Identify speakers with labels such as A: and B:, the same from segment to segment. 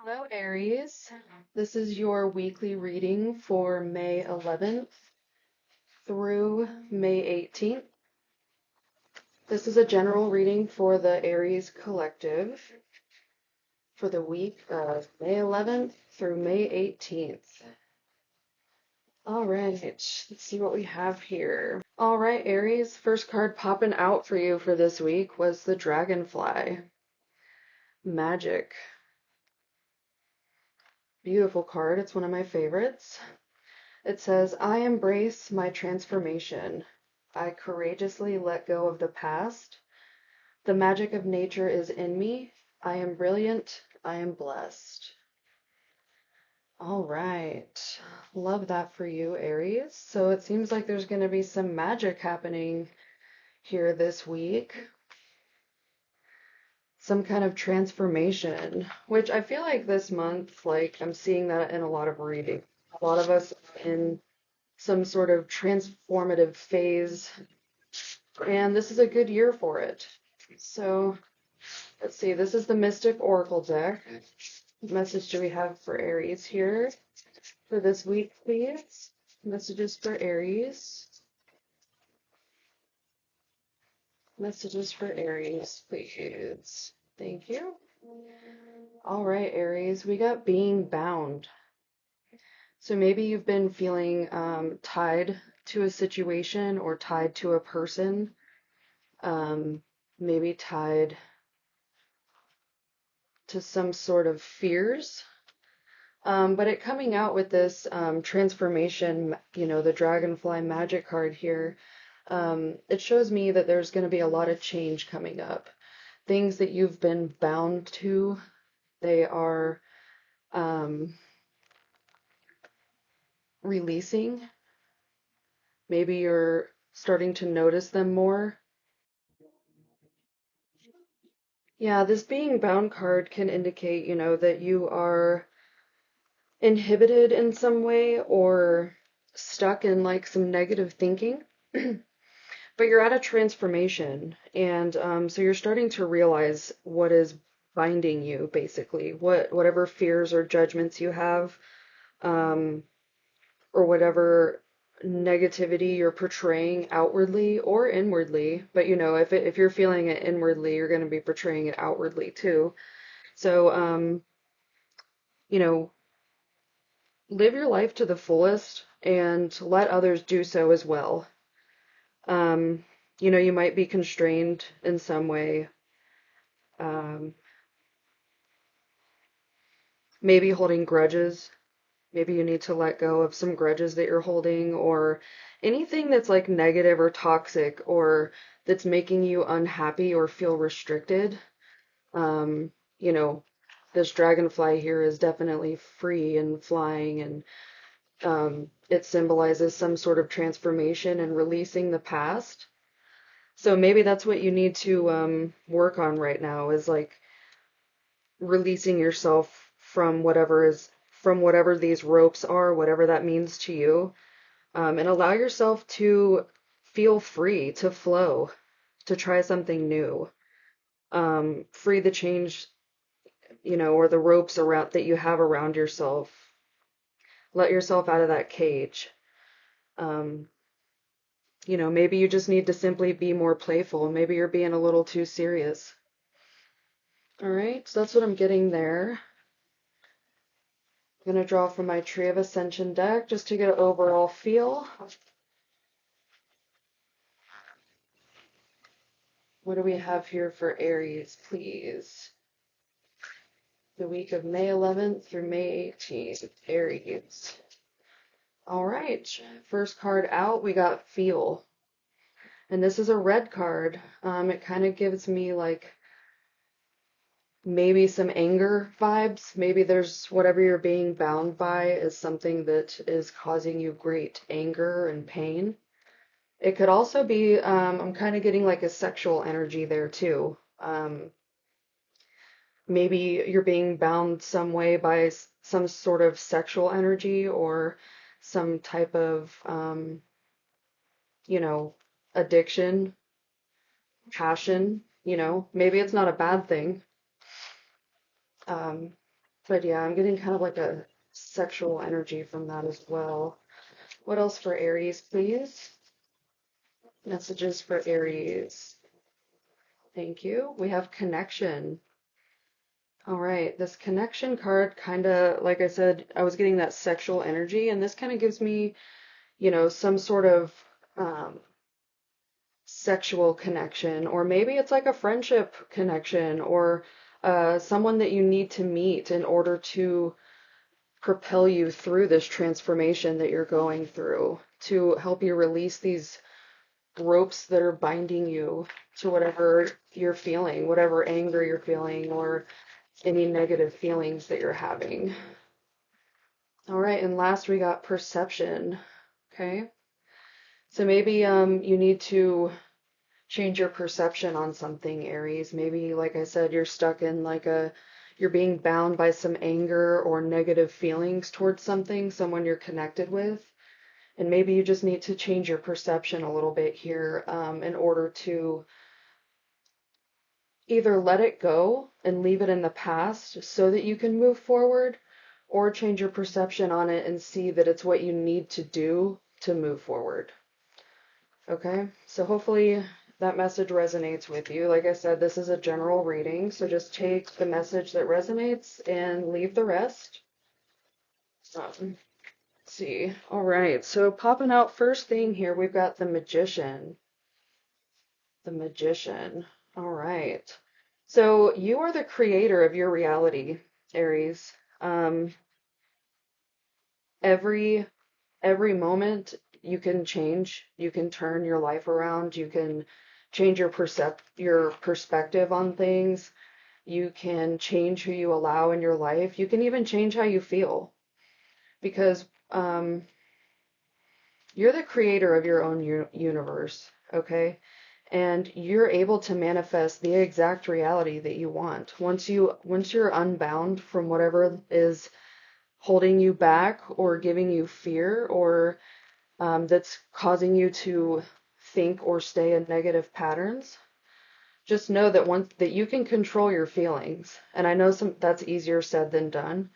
A: Hello, Aries. This is your weekly reading for May 11th through May 18th. This is a general reading for the Aries collective for the week of May 11th through May 18th. All right, let's see what we have here. All right, Aries, first card popping out for you for this week was the Dragonfly. Magic. Beautiful card. It's one of my favorites. It says, I embrace my transformation. I courageously let go of the past. The magic of nature is in me. I am brilliant. I am blessed. All right. Love that for you, Aries. So it seems like there's going to be some magic happening here this week. Some kind of transformation, which I feel like this month, like I'm seeing that in a lot of reading. A lot of us in some sort of transformative phase, and this is a good year for it. So let's see, this is the Mystic Oracle deck. What message do we have for Aries here for this week, please? Messages for Aries. Messages for Aries, please. Thank you. All right, Aries, we got being bound. So maybe you've been feeling tied to a situation or tied to a person, maybe tied to some sort of fears. But it coming out with this transformation, the Dragonfly magic card here, it shows me that there's going to be a lot of change coming up. Things that you've been bound to, they are releasing. Maybe you're starting to notice them more. Yeah, this being bound card can indicate, that you are inhibited in some way or stuck in like some negative thinking. But you're at a transformation, and so you're starting to realize what is binding you, basically, whatever fears or judgments you have, um, or whatever negativity you're portraying outwardly or inwardly. But if you're feeling it inwardly, you're going to be portraying it outwardly too. So you know, live your life to the fullest and let others do so as well. Um, you might be constrained in some way. Um, Maybe holding grudges. Maybe you need to let go of some grudges that you're holding, or anything that's like negative or toxic or that's making you unhappy or feel restricted. Um, you know, this dragonfly here is definitely free and flying, and it symbolizes some sort of transformation and releasing the past. So maybe that's what you need to work on right now, is like releasing yourself from whatever these ropes are, whatever that means to you, and allow yourself to feel free, to flow, to try something new. Free the change, or the ropes around that you have around yourself. Let yourself out of that cage. Um, maybe you just need to simply be more playful. Maybe you're being a little too serious. All right, so that's what I'm getting there. I'm going to draw from my Tree of Ascension deck just to get an overall feel. What do we have here for Aries, please? The week of May 11th through May 18th, Aries. All right, first card out, we got Feel. And this is a red card. It kind of gives me like maybe some anger vibes. Maybe there's whatever you're being bound by is something that is causing you great anger and pain. It could also be, I'm kind of getting like a sexual energy there too. Maybe you're being bound some way by some sort of sexual energy or some type of, you know, addiction, passion, maybe it's not a bad thing. Um, But yeah, I'm getting kind of like a sexual energy from that as well. What else for Aries, please? Messages for Aries. Thank you. We have connection. All right, this connection card kind of, like I said, I was getting that sexual energy, and this kind of gives me, some sort of um, sexual connection, or maybe it's like a friendship connection, or someone that you need to meet in order to propel you through this transformation that you're going through, to help you release these ropes that are binding you to whatever you're feeling, whatever anger you're feeling, or any negative feelings that you're having. All right, and last we got perception. Okay, so maybe you need to change your perception on something, Aries. Maybe, like I said, you're stuck in you're being bound by some anger or negative feelings towards something, someone you're connected with. And maybe you just need to change your perception a little bit here in order to either let it go and leave it in the past so that you can move forward, or change your perception on it and see that it's what you need to do to move forward. Okay, so hopefully that message resonates with you. Like I said, this is a general reading, so just take the message that resonates and leave the rest. Let's see. All right, so popping out first thing here, we've got the Magician. The Magician. All right. So you are the creator of your reality, Aries. Um, every every moment you can change, you can turn your life around, you can change your perspective on things, you can change who you allow in your life, you can even change how you feel because you're the creator of your own universe, okay? And you're able to manifest the exact reality that you want. Once you're unbound from whatever is holding you back or giving you fear, or that's causing you to think or stay in negative patterns, just know that once that you can control your feelings. And I know that's easier said than done,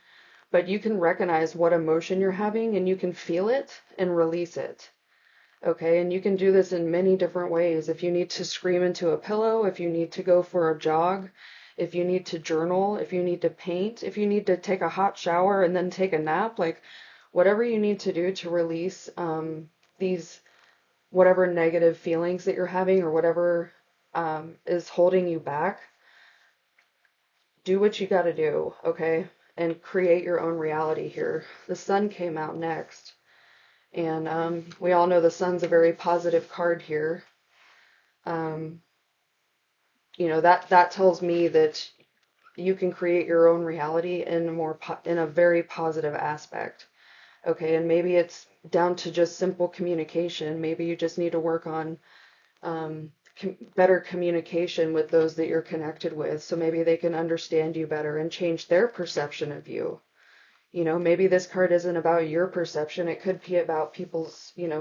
A: but you can recognize what emotion you're having and you can feel it and release it. Okay, and you can do this in many different ways. If you need to scream into a pillow, if you need to go for a jog, if you need to journal, if you need to paint, if you need to take a hot shower and then take a nap, like whatever you need to do to release these whatever negative feelings that you're having, or whatever is holding you back, do what you got to do, okay? And create your own reality here. The sun came out next. And we all know the sun's a very positive card here. Um, that tells me that you can create your own reality in in a very positive aspect. Okay, and maybe it's down to just simple communication. Maybe you just need to work on better communication with those that you're connected with, so maybe they can understand you better and change their perception of you. Maybe this card isn't about your perception. It could be about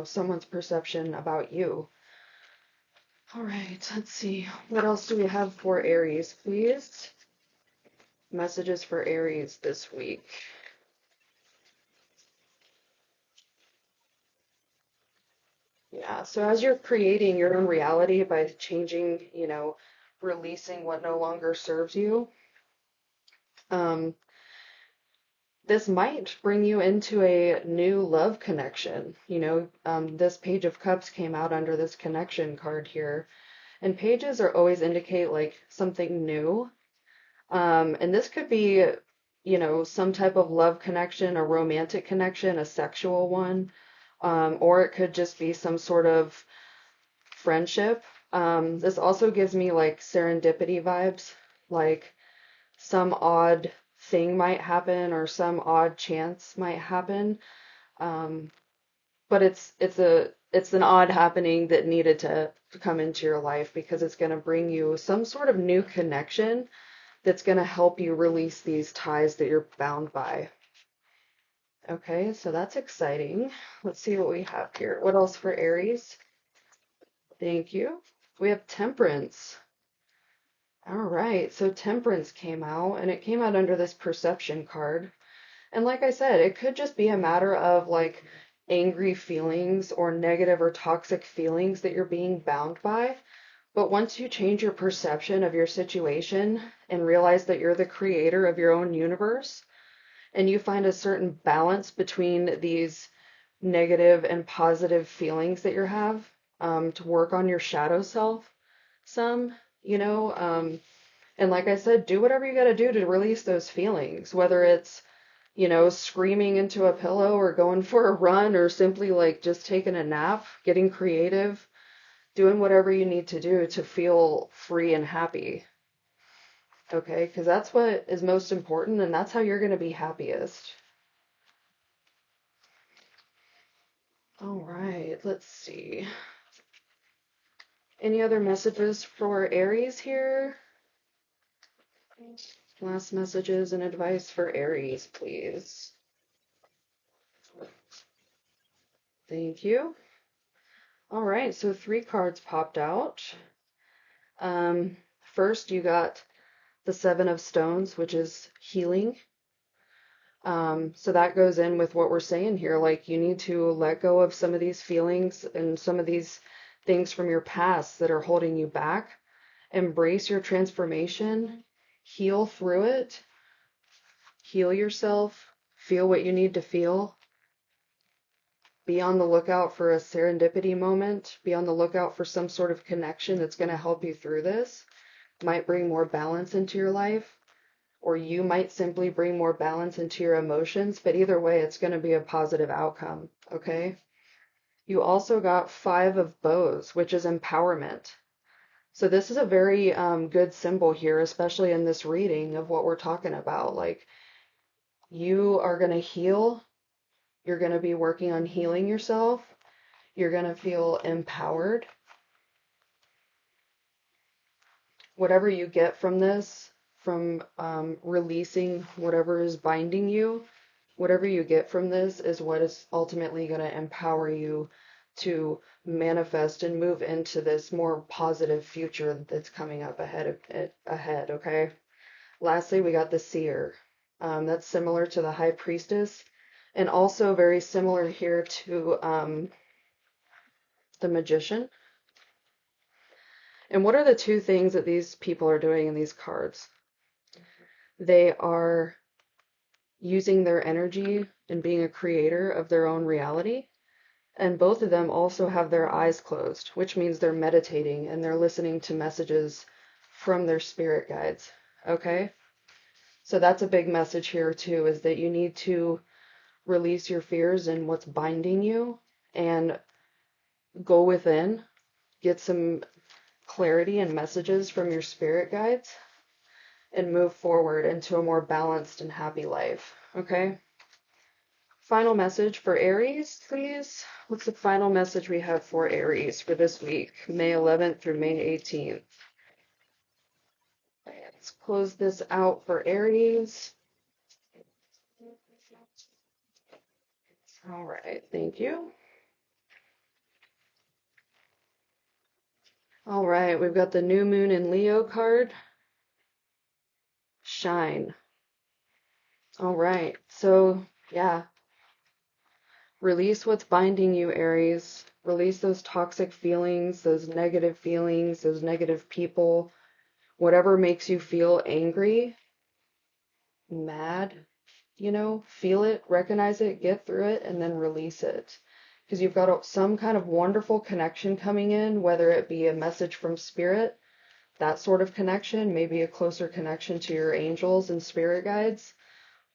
A: someone's perception about you. All right, let's see. What else do we have for Aries, please? Messages for Aries this week. Yeah, so as you're creating your own reality by changing, releasing what no longer serves you, um, this might bring you into a new love connection. This Page of Cups came out under this connection card here. And pages are always indicate like something new. And this could be, some type of love connection, a romantic connection, a sexual one, or it could just be some sort of friendship. This also gives me like serendipity vibes, like some odd thing might happen or some odd chance might happen. Um, but it's an odd happening that needed to come into your life because it's going to bring you some sort of new connection that's going to help you release these ties that you're bound by. Okay, so that's exciting. Let's see what we have here. What else for Aries? Thank you. We have Temperance. All right, so Temperance came out, and it came out under this Perception card. And like I said, it could just be a matter of like angry feelings or negative or toxic feelings that you're being bound by. But once you change your perception of your situation and realize that you're the creator of your own universe, and you find a certain balance between these negative and positive feelings that you have, to work on your shadow self some, you know, and like I said, do whatever you got to do to release those feelings, whether it's, screaming into a pillow or going for a run or simply like just taking a nap, getting creative, doing whatever you need to do to feel free and happy. Okay, because that's what is most important, and that's how you're going to be happiest. All right, let's see. Any other messages for Aries here? Last messages and advice for Aries, please. Thank you. All right, so 3 cards popped out. First, you got the Seven of Stones, which is healing. So that goes in with what we're saying here. Like, you need to let go of some of these feelings and some of these things from your past that are holding you back. Embrace your transformation, heal through it, heal yourself, feel what you need to feel. Be on the lookout for a serendipity moment. Be on the lookout for some sort of connection that's going to help you through this. Might bring more balance into your life, or you might simply bring more balance into your emotions, but either way, it's going to be a positive outcome, okay? You also got 5 of Bows, which is empowerment. So this is a very good symbol here, especially in this reading of what we're talking about. Like, you are going to heal. You're going to be working on healing yourself. You're going to feel empowered. Whatever you get from this, from releasing whatever is binding you, whatever you get from this is what is ultimately going to empower you to manifest and move into this more positive future that's coming up ahead, okay? Lastly, we got the Seer. That's similar to the High Priestess, and also very similar here to the Magician. And what are the 2 things that these people are doing in these cards? They are using their energy and being a creator of their own reality. And both of them also have their eyes closed, which means they're meditating and they're listening to messages from their spirit guides. Okay? So that's a big message here too, is that you need to release your fears and what's binding you and go within, get some clarity and messages from your spirit guides, and move forward into a more balanced and happy life. Okay? Final message for Aries, please. What's the final message we have for Aries for this week, May 11th through May 18th? Let's close this out for Aries. All right, thank you. All right, we've got the new moon in Leo card. Shine. All right, so yeah, release what's binding you, Aries. Release those toxic feelings, those negative people, whatever makes you feel angry, mad, feel it, recognize it, get through it, and then release it. Because you've got some kind of wonderful connection coming in, whether it be a message from spirit, that sort of connection, maybe a closer connection to your angels and spirit guides,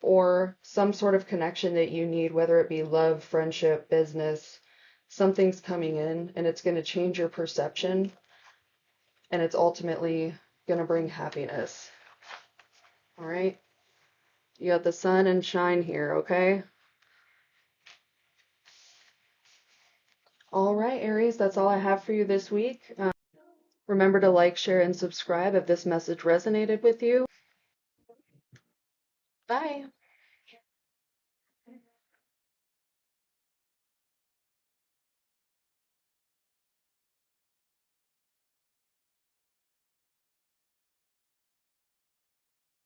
A: or some sort of connection that you need, whether it be love, friendship, business. Something's coming in and it's going to change your perception, and it's ultimately going to bring happiness. All right? You got the sun and shine here, okay? All right, Aries, that's all I have for you this week. Remember to like, share, and subscribe if this message resonated with you. Bye.